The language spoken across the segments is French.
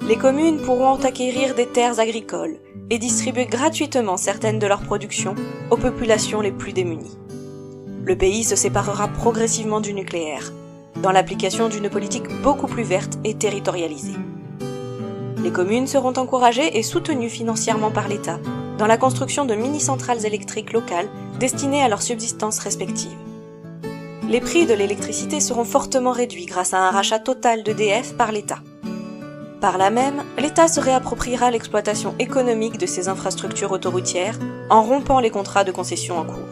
Les communes pourront acquérir des terres agricoles et distribuer gratuitement certaines de leurs productions aux populations les plus démunies. Le pays se séparera progressivement du nucléaire, dans l'application d'une politique beaucoup plus verte et territorialisée. Les communes seront encouragées et soutenues financièrement par l'État dans la construction de mini-centrales électriques locales destinées à leur subsistance respective. Les prix de l'électricité seront fortement réduits grâce à un rachat total d'EDF par l'État. Par là même, l'État se réappropriera l'exploitation économique de ces infrastructures autoroutières en rompant les contrats de concession en cours.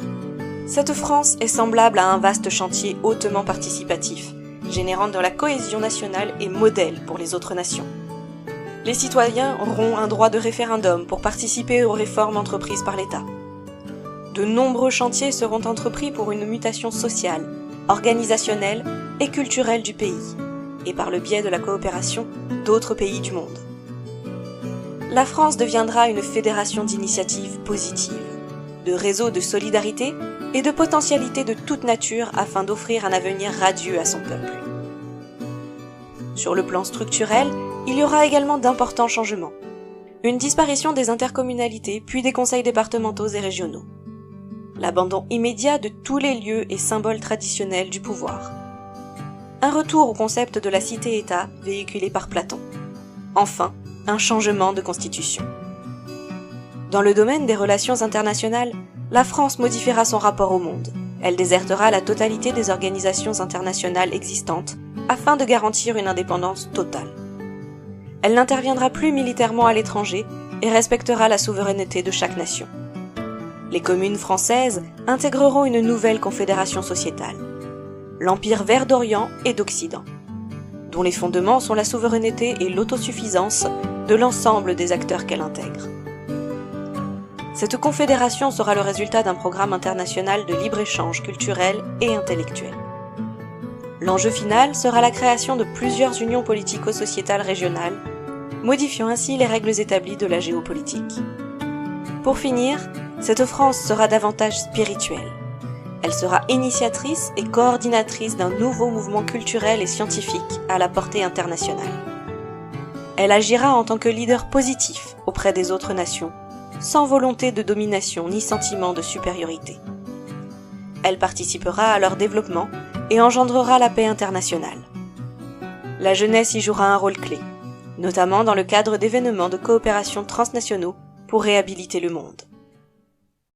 Cette France est semblable à un vaste chantier hautement participatif, générant de la cohésion nationale et modèle pour les autres nations. Les citoyens auront un droit de référendum pour participer aux réformes entreprises par l'État. De nombreux chantiers seront entrepris pour une mutation sociale, organisationnelle et culturelle du pays, et par le biais de la coopération d'autres pays du monde. La France deviendra une fédération d'initiatives positives, de réseaux de solidarité et de potentialités de toute nature afin d'offrir un avenir radieux à son peuple. Sur le plan structurel, il y aura également d'importants changements. Une disparition des intercommunalités puis des conseils départementaux et régionaux. L'abandon immédiat de tous les lieux et symboles traditionnels du pouvoir. Un retour au concept de la cité-État véhiculé par Platon. Enfin, un changement de constitution. Dans le domaine des relations internationales, la France modifiera son rapport au monde. Elle désertera la totalité des organisations internationales existantes afin de garantir une indépendance totale. Elle n'interviendra plus militairement à l'étranger et respectera la souveraineté de chaque nation. Les communes françaises intégreront une nouvelle confédération sociétale, l'Empire vert d'Orient et d'Occident, dont les fondements sont la souveraineté et l'autosuffisance de l'ensemble des acteurs qu'elle intègre. Cette confédération sera le résultat d'un programme international de libre-échange culturel et intellectuel. L'enjeu final sera la création de plusieurs unions politico-sociétales régionales, modifiant ainsi les règles établies de la géopolitique. Pour finir, cette France sera davantage spirituelle. Elle sera initiatrice et coordinatrice d'un nouveau mouvement culturel et scientifique à la portée internationale. Elle agira en tant que leader positif auprès des autres nations, sans volonté de domination ni sentiment de supériorité. Elle participera à leur développement et engendrera la paix internationale. La jeunesse y jouera un rôle clé, notamment dans le cadre d'événements de coopération transnationaux pour réhabiliter le monde.